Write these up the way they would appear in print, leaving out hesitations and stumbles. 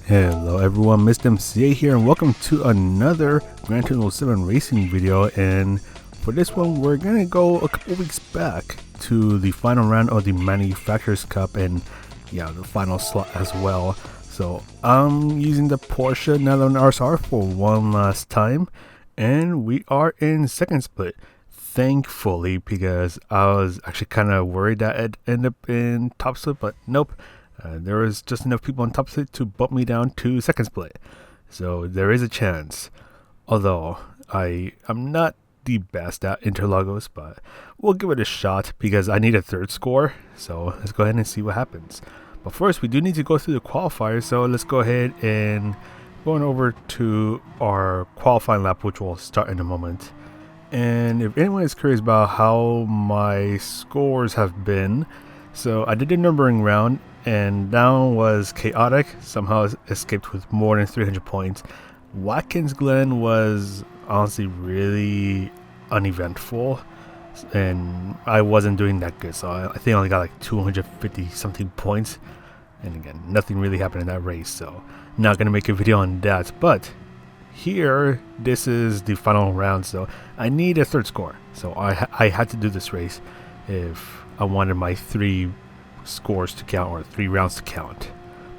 Hello everyone, Mr. MCA here and welcome to another Gran Turismo 7 racing video. And for this one we're gonna go a couple weeks back to the final round of the Manufacturers Cup and yeah, the final slot as well. So I'm using the Porsche 911 RSR for one last time and we are in second split. Thankfully, because I was actually kind of worried that I'd end up in top split, but nope. There was just enough people on top split to bump me down to second split. So there is a chance. Although I'm not the best at Interlagos, but we'll give it a shot because I need a third score. So let's go ahead and see what happens. But first we do need to go through the qualifiers. So let's go ahead and go on over to our qualifying lap, which will start in a moment. And if anyone is curious about how my scores have been, so I did a numbering round and down was chaotic, somehow escaped with more than 300 points. Watkins Glen was honestly really uneventful and I wasn't doing that good, so I think I only got like 250 something points, and again nothing really happened in that race, so not gonna make a video on that. But here this is the final round, so I need a third score, so I had to do this race if I wanted my three scores to count, or 3 rounds to count.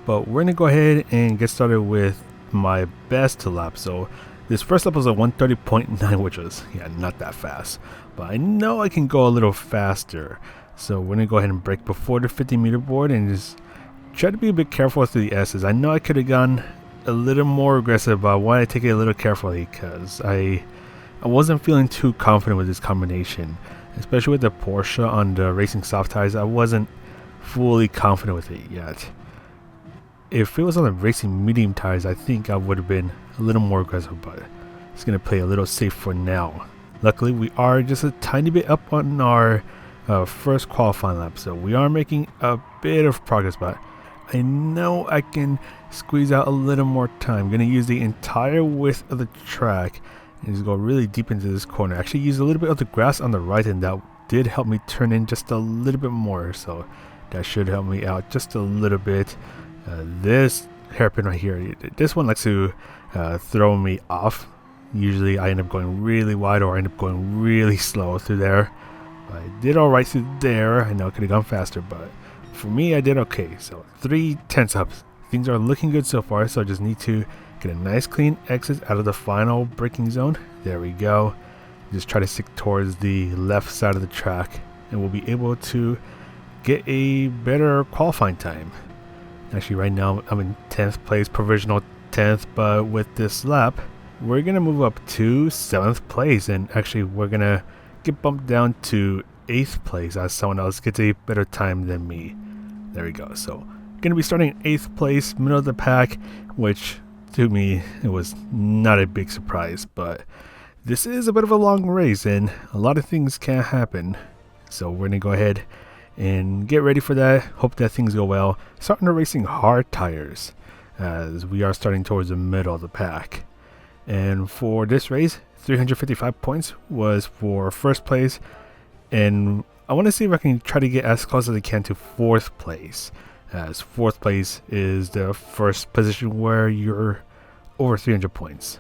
But we're gonna go ahead and get started with my best lap. So this first lap was a 130.9, which was not that fast, but I know I can go a little faster, so we're gonna go ahead and brake before the 50-meter board and just try to be a bit careful with the S's. I know I could have gone a little more aggressive, but I want to take it a little carefully because I wasn't feeling too confident with this combination, especially with the Porsche on the racing soft tires. I wasn't fully confident with it yet. If it was on the racing medium tires, I think I would have been a little more aggressive, but it's going to play a little safe for now. Luckily, we are just a tiny bit up on our first qualifying lap, so we are making a bit of progress, but I know I can squeeze out a little more time. I'm going to use the entire width of the track and just go really deep into this corner. Actually use a little bit of the grass on the right, and that did help me turn in just a little bit more, so that should help me out just a little bit. This hairpin right here, this one likes to throw me off. Usually I end up going really wide or I end up going really slow through there. I did alright through there. I know I could have gone faster, but for me I did okay. So 3 tenths up. Things are looking good so far, so I just need to get a nice clean exit out of the final braking zone. There we go. Just try to stick towards the left side of the track and we'll be able to get a better qualifying time. Actually right now I'm in 10th place, provisional 10th, but with this lap we're gonna move up to 7th place, and actually we're gonna get bumped down to 8th place as someone else gets a better time than me. There we go. So gonna be starting in 8th place, middle of the pack, which to me it was not a big surprise, but this is a bit of a long race and a lot of things can happen, so we're gonna go ahead and get ready for that. Hope that things go well. Starting to racing hard tires as we are starting towards the middle of the pack. And for this race, 355 points was for first place, and I want to see if I can try to get as close as I can to 4th place, as 4th place is the first position where you're over 300 points.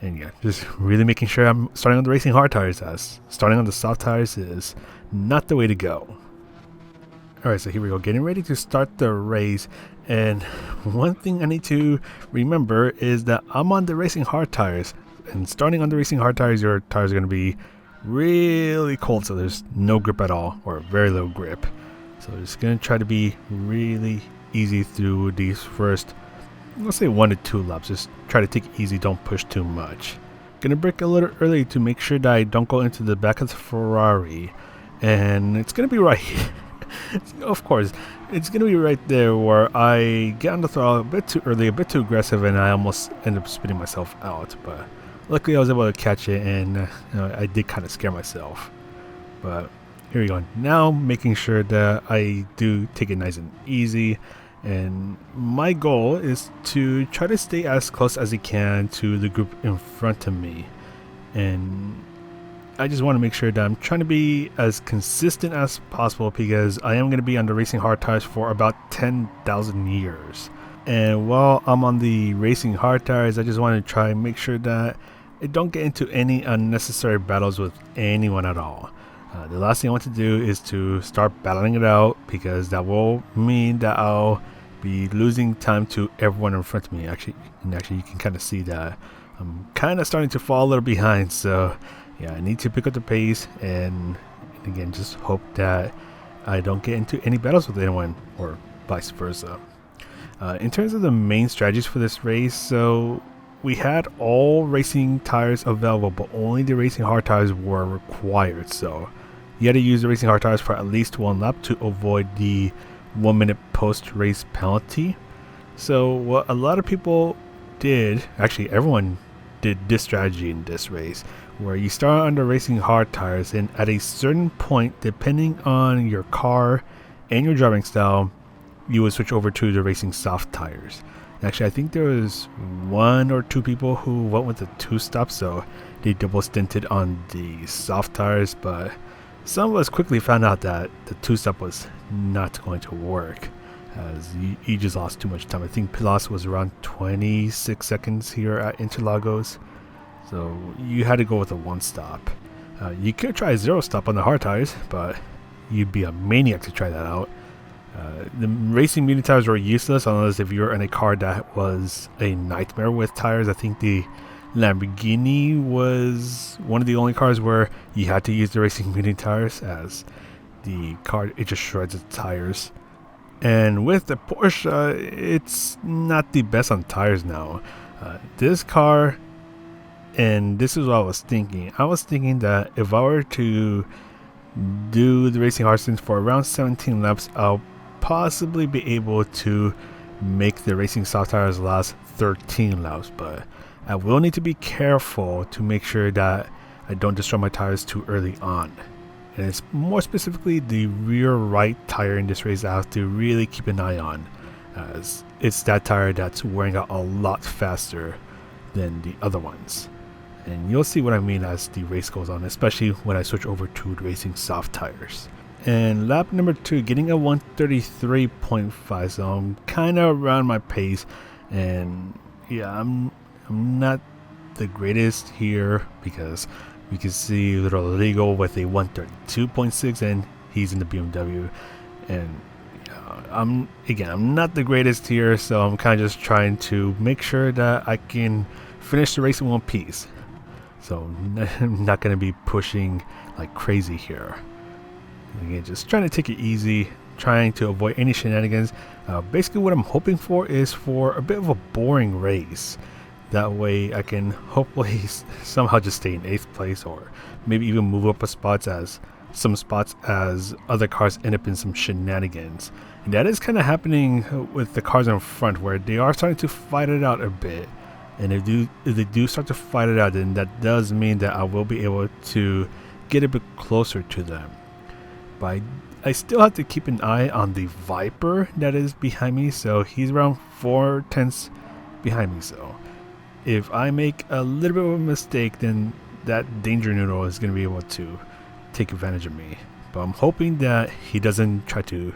And yeah, just really making sure I'm starting on the racing hard tires, as starting on the soft tires is not the way to go. Alright, so here we go, getting ready to start the race, and one thing I need to remember is that I'm on the racing hard tires, and starting on the racing hard tires, your tires are going to be really cold, so there's no grip at all, or very low grip. So just going to try to be really easy through these first, let's say 1 to 2 laps. Just try to take it easy, don't push too much. Gonna brake a little early to make sure that I don't go into the back of the Ferrari, and it's going to be right here. Of course, it's going to be right there where I get on the throttle a bit too early, a bit too aggressive, and I almost end up spitting myself out. But luckily I was able to catch it, and I did kind of scare myself. But here we go. Now making sure that I do take it nice and easy. And my goal is to try to stay as close as I can to the group in front of me. And I just want to make sure that I'm trying to be as consistent as possible, because I am going to be on the racing hard tires for about 10,000 years. And while I'm on the racing hard tires, I just want to try and make sure that I don't get into any unnecessary battles with anyone at all. The last thing I want to do is to start battling it out, because that will mean that I'll be losing time to everyone in front of me. Actually you can kind of see that I'm kind of starting to fall a little behind. So yeah, I need to pick up the pace and again just hope that I don't get into any battles with anyone, or vice versa. In terms of the main strategies for this race, so we had all racing tires available, but only the racing hard tires were required. So you had to use the racing hard tires for at least one lap to avoid the 1 minute post-race penalty. So what a lot of people did, actually everyone did this strategy in this race, where you start on the racing hard tires, and at a certain point, depending on your car and your driving style, you would switch over to the racing soft tires. Actually, I think there was 1 or 2 people who went with the 2-stop, so they double stinted on the soft tires, but some of us quickly found out that the 2-stop was not going to work, as you just lost too much time. I think pit loss was around 26 seconds here at Interlagos, so you had to go with a 1-stop. You could try a 0-stop on the hard tires, but you'd be a maniac to try that out. The racing medium tires were useless unless if you were in a car that was a nightmare with tires. I think the Lamborghini was one of the only cars where you had to use the racing medium tires, as the car, it just shreds its tires. And with the Porsche, it's not the best on tires now. This car, and this is what I was thinking. I was thinking that if I were to do the racing hard stints for around 17 laps, I'll possibly be able to make the racing soft tires last 13 laps, but I will need to be careful to make sure that I don't destroy my tires too early on. And it's more specifically the rear right tire in this race I have to really keep an eye on, as it's that tire that's wearing out a lot faster than the other ones. And you'll see what I mean as the race goes on, especially when I switch over to the racing soft tires. And lap number 2, getting a 1:33.5, so I'm kind of around my pace. And yeah, I'm not the greatest here, because we can see little Rodrigo with a 1:32.6, and he's in the BMW. And I'm not the greatest here, so I'm kind of just trying to make sure that I can finish the race in one piece. So I'm not going to be pushing like crazy here. Again, just trying to take it easy, trying to avoid any shenanigans. Basically what I'm hoping for is for a bit of a boring race. That way I can hopefully somehow just stay in 8th place, or maybe even move up some spots as other cars end up in some shenanigans. And that is kind of happening with the cars in front, where they are starting to fight it out a bit. And if they do start to fight it out, then that does mean that I will be able to get a bit closer to them. But I still have to keep an eye on the Viper that is behind me, so he's around 4/10 behind me. So if I make a little bit of a mistake, then that danger noodle is going to be able to take advantage of me. But I'm hoping that he doesn't try to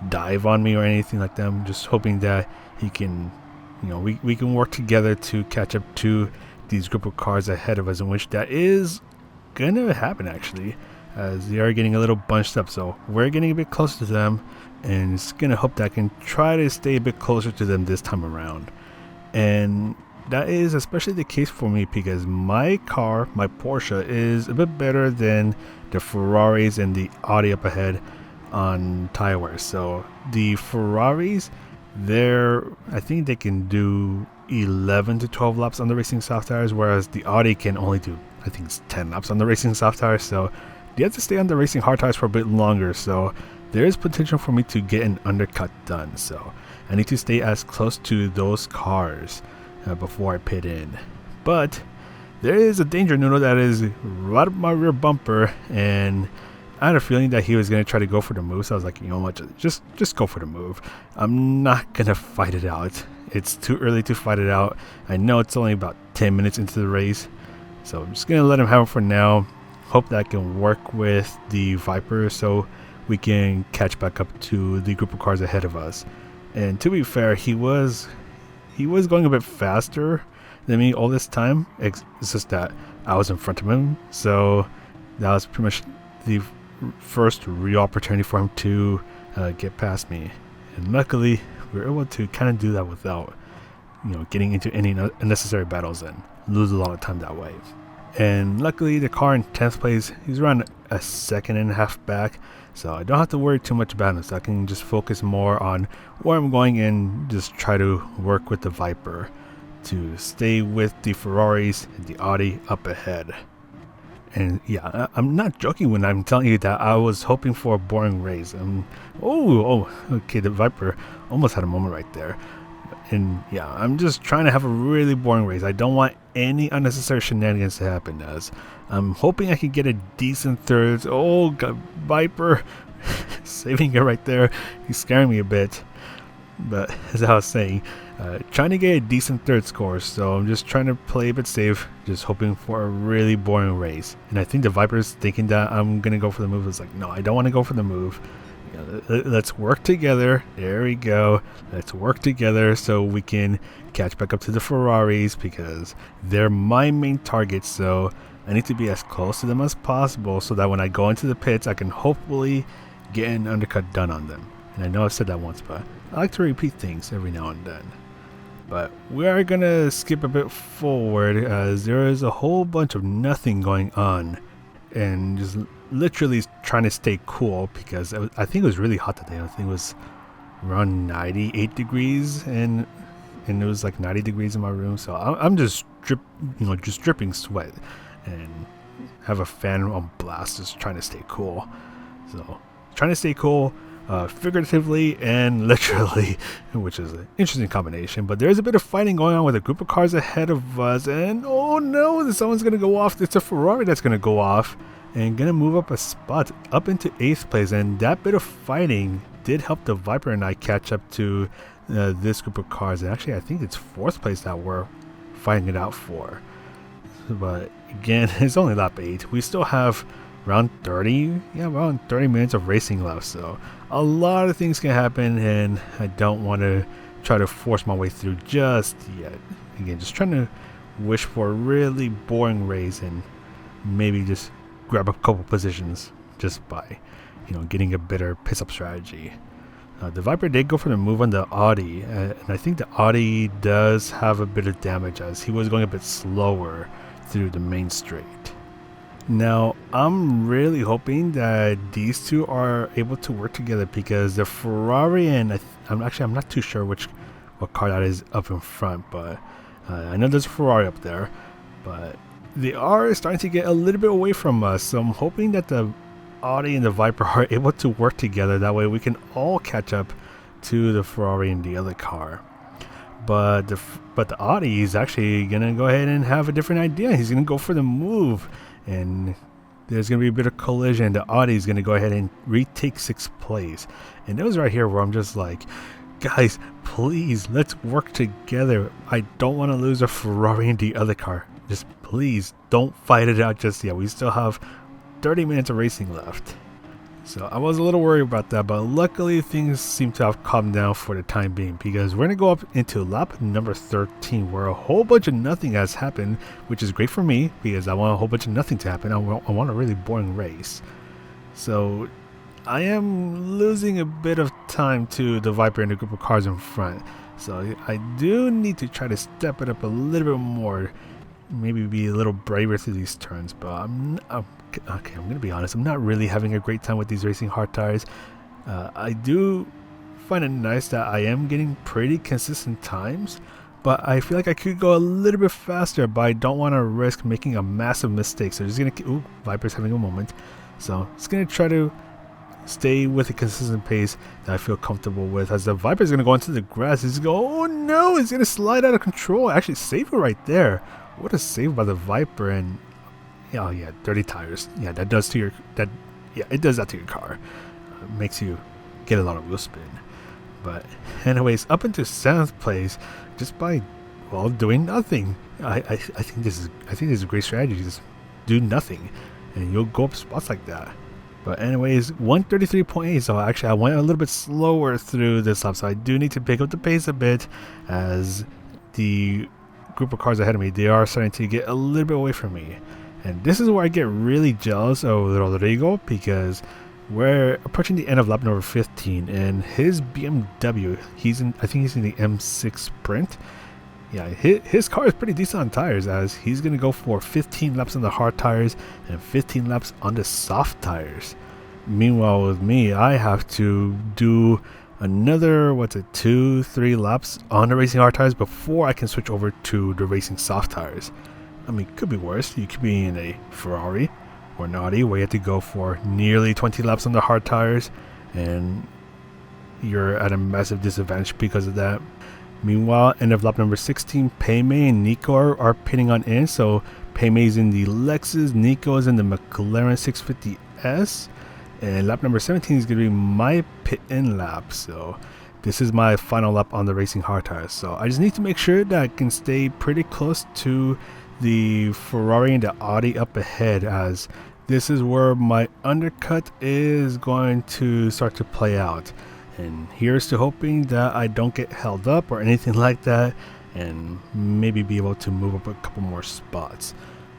dive on me or anything like that. I'm just hoping that he can, we can work together to catch up to these group of cars ahead of us, in which that is going to happen actually, as they are getting a little bunched up. So we're getting a bit closer to them, and it's going to hope that I can try to stay a bit closer to them this time around. And that is especially the case for me, because my car, my Porsche, is a bit better than the Ferraris and the Audi up ahead on tire wear. So the Ferraris, I think they can do 11 to 12 laps on the racing soft tires, whereas the Audi can only do, I think it's 10 laps on the racing soft tires. So they have to stay on the racing hard tires for a bit longer. So there is potential for me to get an undercut done. So I need to stay as close to those cars before I pit in. But there is a danger noodle that is right up my rear bumper, and I had a feeling that he was going to try to go for the move. So I was like, you know what, just go for the move. I'm not going to fight it out. It's too early to fight it out. I know it's only about 10 minutes into the race, so I'm just going to let him have it for now. Hope that I can work with the Viper so we can catch back up to the group of cars ahead of us. And to be fair, he was going a bit faster than me all this time. It's just that I was in front of him, so that was pretty much the first real opportunity for him to get past me. And luckily, we were able to kind of do that without, getting into any unnecessary battles and lose a lot of time that way. And luckily, the car in 10th place, he's around a second and a half back, so I don't have to worry too much about him. So I can just focus more on where I'm going and just try to work with the Viper to stay with the Ferraris and the Audi up ahead. And yeah, I'm not joking when I'm telling you that I was hoping for a boring race. Okay, the Viper almost had a moment right there. And yeah, I'm just trying to have a really boring race. I don't want any unnecessary shenanigans to happen, as I'm hoping I can get a decent third. Oh God, Viper saving it right there. He's scaring me a bit. But as I was saying, trying to get a decent third score, so I'm just trying to play a bit safe, just hoping for a really boring race. And I think the Viper's thinking that I'm gonna go for the move. It's like, no, I don't want to go for the move. Let's work together. There we go. Let's work together so we can catch back up to the Ferraris, because they're my main target. So I need to be as close to them as possible so that when I go into the pits, I can hopefully get an undercut done on them. And I know I've said that once, but I like to repeat things every now and then. But we are gonna skip a bit forward, as there is a whole bunch of nothing going on, and just literally trying to stay cool, because I think it was really hot today. I think it was around 98 degrees, and it was like 90 degrees in my room. So I'm just dripping sweat, and have a fan on blast, just trying to stay cool. So trying to stay cool. Figuratively and literally, which is an interesting combination. But there's a bit of fighting going on with a group of cars ahead of us, and oh no, someone's gonna go off. It's a Ferrari that's gonna go off and gonna move up a spot up into 8th place. And that bit of fighting did help the Viper and I catch up to this group of cars. And actually, I think it's 4th place that we're fighting it out for. But again, it's only lap 8. We still have around 30 minutes of racing left, so a lot of things can happen, and I don't want to try to force my way through just yet. Again, just trying to wish for a really boring race and maybe just grab a couple positions just by getting a better pit stop strategy. The Viper did go for the move on the Audi, and I think the Audi does have a bit of damage, as he was going a bit slower through the main straight. Now, I'm really hoping that these two are able to work together, because the Ferrari and I'm not too sure what car that is up in front, but I know there's a Ferrari up there, but they are starting to get a little bit away from us. So I'm hoping that the Audi and the Viper are able to work together. That way we can all catch up to the Ferrari and the other car. But the Audi is actually gonna go ahead and have a different idea. He's gonna go for the move, and there's going to be a bit of collision. The Audi is going to go ahead and retake 6th place. And it was right here where I'm just like, guys, please, let's work together. I don't want to lose a Ferrari in the other car. Just please don't fight it out just yet. We still have 30 minutes of racing left. So I was a little worried about that, but luckily things seem to have calmed down for the time being, because we're going to go up into lap number 13, where a whole bunch of nothing has happened, which is great for me, because I want a whole bunch of nothing to happen. I want a really boring race. So I am losing a bit of time to the Viper and the group of cars in front. So I do need to try to step it up a little bit more, maybe be a little braver through these turns, but I'm gonna be honest, I'm not really having a great time with these racing hard tires. I do find it nice that I am getting pretty consistent times, but I feel like I could go a little bit faster, but I don't want to risk making a massive mistake. So just gonna Viper's having a moment, so it's gonna try to stay with a consistent pace that I feel comfortable with. As the Viper's gonna go into the grass, he's going, oh no, it's gonna slide out of control. Actually, save it right there. What a save by the Viper. And oh yeah, dirty tires. Yeah, that does to your it does that to your car. Makes you get a lot of wheel spin. But anyways, up into 7th place just by doing nothing. I think this is a great strategy. Just do nothing, and you'll go up spots like that. But anyways, 133.8, so actually I went a little bit slower through this lap, so I do need to pick up the pace a bit, as the group of cars ahead of me, they are starting to get a little bit away from me. And this is where I get really jealous of Rodrigo, because we're approaching the end of lap number 15, and his BMW, I think he's in the M6 Sprint. Yeah, his car is pretty decent on tires, as he's going to go for 15 laps on the hard tires and 15 laps on the soft tires. Meanwhile with me, I have to do another, 2-3 laps on the racing hard tires before I can switch over to the racing soft tires. I mean, it could be worse. You could be in a Ferrari or an Audi where you have to go for nearly 20 laps on the hard tires, and you're at a massive disadvantage because of that. Meanwhile, end of lap number 16, Payme and Nico are pitting on in. So Payme's in the Lexus, Nico is in the McLaren 650S, and lap number 17 is going to be my pit in lap. So this is my final lap on the racing hard tires. So I just need to make sure that I can stay pretty close to the Ferrari and the Audi up ahead, as this is where my undercut is going to start to play out. And here's to hoping that I don't get held up or anything like that, and maybe be able to move up a couple more spots.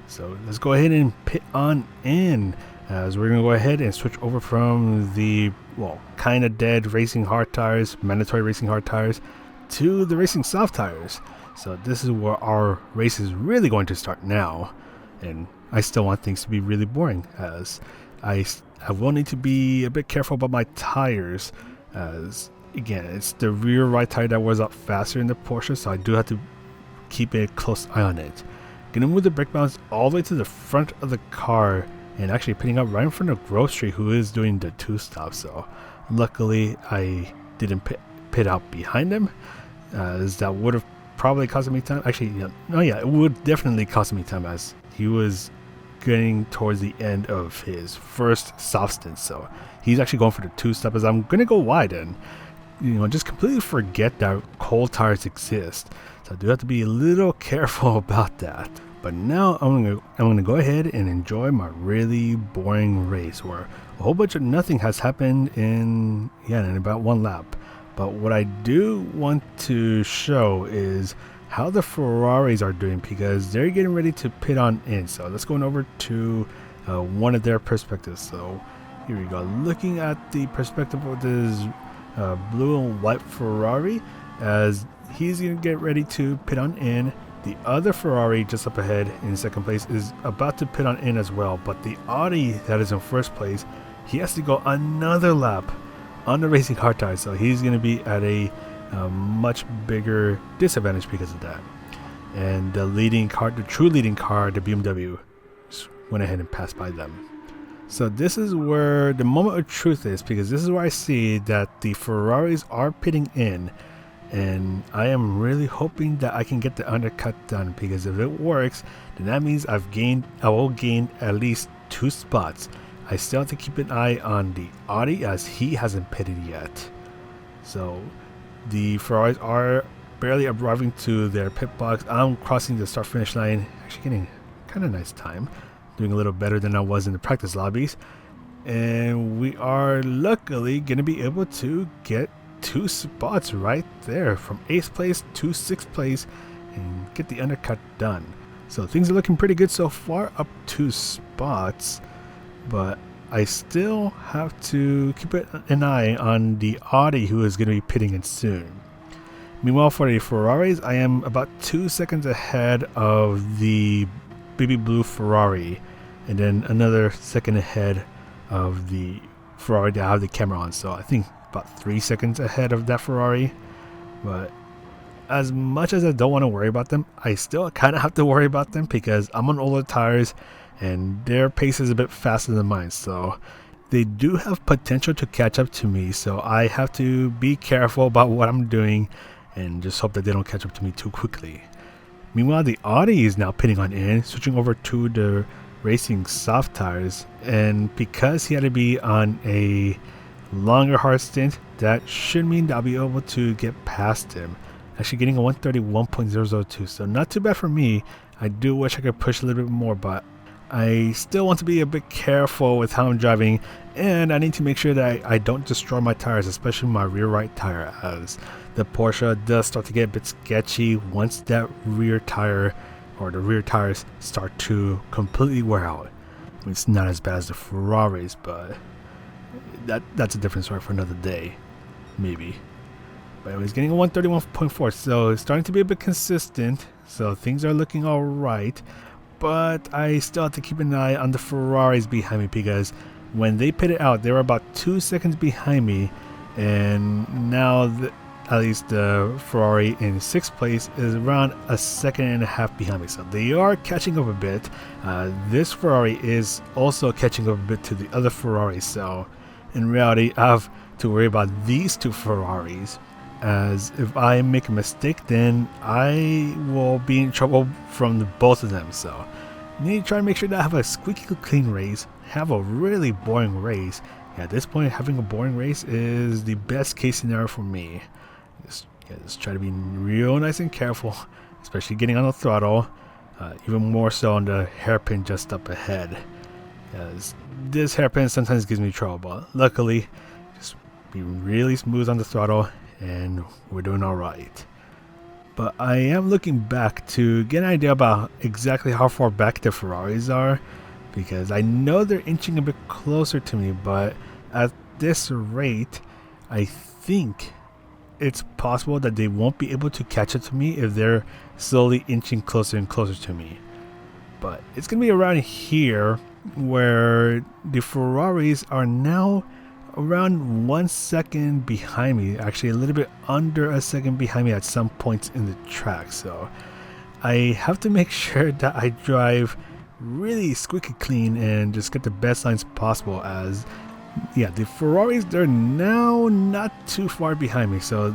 So let's go ahead and pit on in, as we're going to go ahead and switch over from the, well, kind of dead racing hard tires, mandatory racing hard tires, to the racing soft tires. So this is where our race is really going to start now, and I still want things to be really boring, as I will need to be a bit careful about my tires, as again, it's the rear right tire that wears out faster in the Porsche, so I do have to keep a close eye on it. Gonna move the brake balance all the way to the front of the car, and actually pitting up right in front of Grove Street, who is doing the 2-stop. So luckily I didn't pit out behind him, as that would have probably cost me time. Actually, it would definitely cost me time, as he was getting towards the end of his first soft stint. So he's actually going for the 2-stop, as I'm going to go wide and just completely forget that cold tires exist. So I do have to be a little careful about that. But now I'm gonna go ahead and enjoy my really boring race, where a whole bunch of nothing has happened in about one lap. But what I do want to show is how the Ferraris are doing, because they're getting ready to pit on in. So let's go on over to one of their perspectives. So here we go, looking at the perspective of this blue and white Ferrari, as he's gonna get ready to pit on in. The other Ferrari just up ahead in second place is about to pit on in as well, but the Audi that is in first place, he has to go another lap on the racing hard tires, so he's going to be at a much bigger disadvantage because of that. And the true leading car, the BMW, just went ahead and passed by them. So this is where the moment of truth is, because this is where I see that the Ferraris are pitting in, and I am really hoping that I can get the undercut done, because if it works, then that means I will gain at least 2 spots. I still have to keep an eye on the Audi, as he hasn't pitted yet. So the Ferraris are barely arriving to their pit box. I'm crossing the start finish line, actually getting kind of nice time, doing a little better than I was in the practice lobbies, and we are luckily going to be able to get 2 spots right there, from 8th place to 6th place, and get the undercut done. So things are looking pretty good so far, up 2 spots, but I still have to keep an eye on the Audi, who is going to be pitting in soon. Meanwhile, for the Ferraris, I am about 2 seconds ahead of the baby blue Ferrari, and then another second ahead of the Ferrari that I have the camera on. So I think about 3 seconds ahead of that Ferrari. But as much as I don't want to worry about them, I still kind of have to worry about them, because I'm on older tires and their pace is a bit faster than mine. So they do have potential to catch up to me, so I have to be careful about what I'm doing and just hope that they don't catch up to me too quickly. Meanwhile, the Audi is now pitting on in, switching over to the racing soft tires, and because he had to be on a longer hard stint, that should mean that I'll be able to get past him, actually getting a 131.002. So not too bad for me. I do wish I could push a little bit more, but I still want to be a bit careful with how I'm driving, and I need to make sure that I don't destroy my tires, especially my rear right tire, as the Porsche does start to get a bit sketchy once that rear tire or the rear tires start to completely wear out. I mean, it's not as bad as the Ferraris, but that's a different story for another day, maybe. But anyways, getting a 131.4, so it's starting to be a bit consistent, so things are looking alright. But I still have to keep an eye on the Ferraris behind me, because when they pitted out, they were about 2 seconds behind me, and now at least the Ferrari in 6th place is around a second and a half behind me, so they are catching up a bit. This Ferrari is also catching up a bit to the other Ferrari, so in reality I have to worry about these two Ferraris, as if I make a mistake then I will be in trouble from both of them. So I need to try to make sure that I have a squeaky clean race, have a really boring race. At this point, having a boring race is the best case scenario for me. Just try to be real nice and careful, especially getting on the throttle, even more so on the hairpin just up ahead. This hairpin sometimes gives me trouble, but luckily, just be really smooth on the throttle and we're doing alright. But I am looking back to get an idea about exactly how far back the Ferraris are, because I know they're inching a bit closer to me, but at this rate, I think it's possible that they won't be able to catch up to me if they're slowly inching closer and closer to me. But it's going to be around here where the Ferraris are now around 1 second behind me, actually a little bit under a second behind me at some points in the track. So I have to make sure that I drive really squeaky clean and just get the best lines possible, as the Ferraris, they're now not too far behind me, so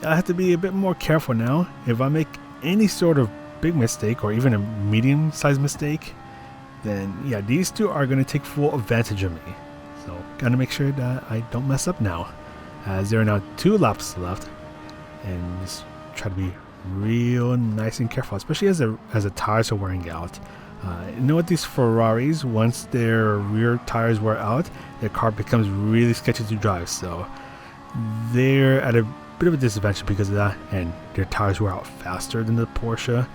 I have to be a bit more careful now. If I make any sort of big mistake or even a medium-sized mistake, then these two are going to take full advantage of me. So gotta make sure that I don't mess up now, as there are now 2 laps left, and just try to be real nice and careful, especially as the tires are wearing out. You know what, these Ferraris, once their rear tires wear out, their car becomes really sketchy to drive, so they're at a bit of a disadvantage because of that, and their tires wear out faster than the Porsche.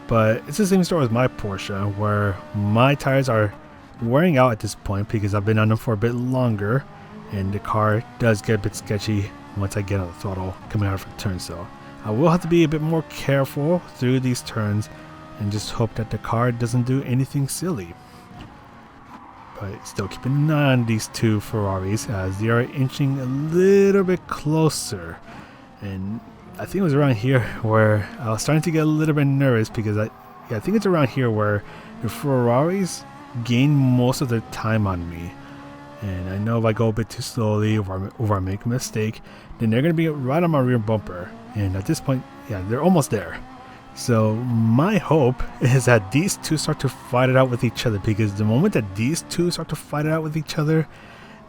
But it's the same story with my Porsche, where my tires are wearing out at this point because I've been on them for a bit longer, and the car does get a bit sketchy once I get on the throttle coming out of a turn. So I will have to be a bit more careful through these turns and just hope that the car doesn't do anything silly. But still keeping an eye on these 2 Ferraris, as they are inching a little bit closer. And I think it was around here where I was starting to get a little bit nervous, because I think it's around here where the Ferraris gain most of their time on me. And I know if I go a bit too slowly or I make a mistake, then they're going to be right on my rear bumper. And at this point, they're almost there. So my hope is that these 2 start to fight it out with each other, because the moment that these 2 start to fight it out with each other,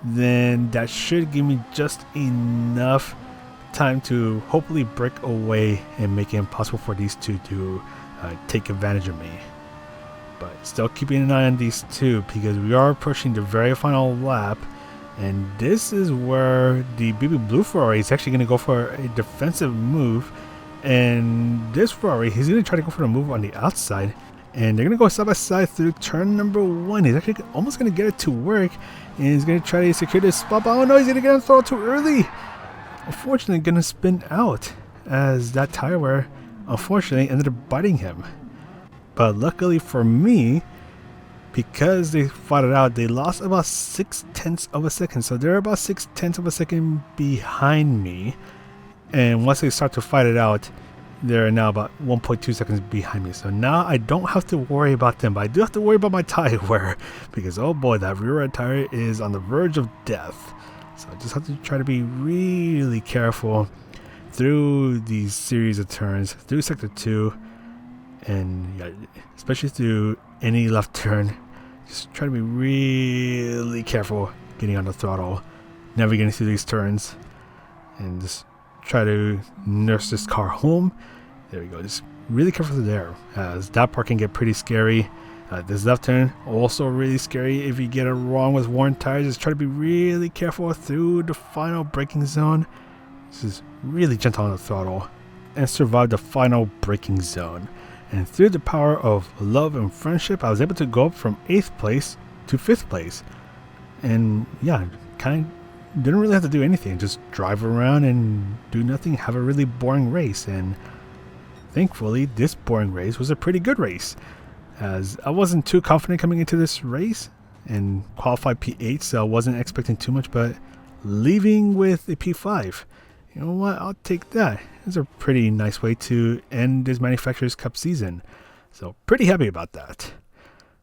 then that should give me just enough time to hopefully break away and make it impossible for these 2 to take advantage of me. But still keeping an eye on these 2, because we are approaching the very final lap, and this is where the baby blue Ferrari is actually going to go for a defensive move. And this Ferrari, he's going to try to go for the move on the outside, and they're going to go side by side through turn number 1. He's actually almost going to get it to work, and he's going to try to secure this spot, but oh no, he's going to get on the throttle too early. Unfortunately, going to spin out, as that tire wear unfortunately ended up biting him. But luckily for me, because they fought it out, they lost about 0.6 of a second, so they're about 0.6 of a second behind me. And once they start to fight it out, they're now about 1.2 seconds behind me. So now I don't have to worry about them, but I do have to worry about my tire wear, because oh boy, that rear end tire is on the verge of death. So I just have to try to be really careful through these series of turns, through sector 2, and especially through any left turn. Just try to be really careful getting on the throttle, navigating through these turns, and just try to nurse this car home. There we go. Just really careful there, as that part can get pretty scary. This left turn, also really scary if you get it wrong with worn tires. Just try to be really careful through the final braking zone. This is really gentle on the throttle and survive the final braking zone. And through the power of love and friendship, I was able to go up from 8th place to 5th place. And yeah, kind of didn't really have to do anything. Just drive around and do nothing, have a really boring race. And thankfully, this boring race was a pretty good race, as I wasn't too confident coming into this race and qualified P8, so I wasn't expecting too much, but leaving with a P5, you know what, I'll take that. It's a pretty nice way to end this Manufacturers Cup season, so pretty happy about that.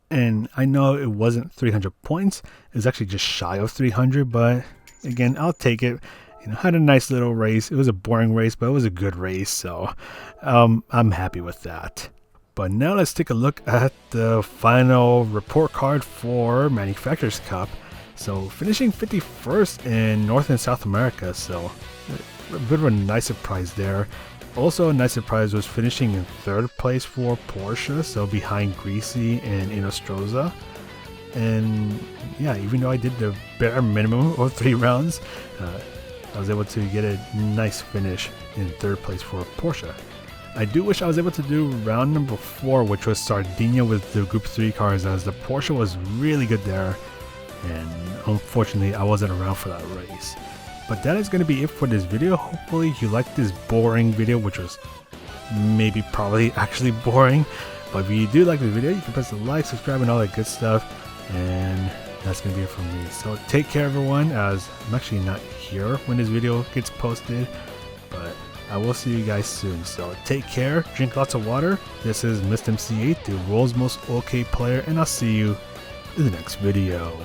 And I know it wasn't 300 points, it was actually just shy of 300, but again, I'll take it. You know, had a nice little race. It was a boring race, but it was a good race, so I'm happy with that. But now let's take a look at the final report card for Manufacturers Cup. So finishing 51st in North and South America, so a bit of a nice surprise there. Also a nice surprise was finishing in 3rd place for Porsche, so behind Greasy and Inostroza. And yeah, even though I did the bare minimum of 3 rounds, I was able to get a nice finish in 3rd place for Porsche. I do wish I was able to do round number 4, which was Sardinia with the Group 3 cars, as the Porsche was really good there, and unfortunately I wasn't around for that race. But that is going to be it for this video. Hopefully you liked this boring video, which was probably actually boring. But if you do like the video, you can press the like, subscribe, and all that good stuff. And that's going to be it from me. So take care, everyone, as I'm actually not here when this video gets posted. But I will see you guys soon. So take care, drink lots of water. This is Mr. MC8, the world's most okay player, and I'll see you in the next video.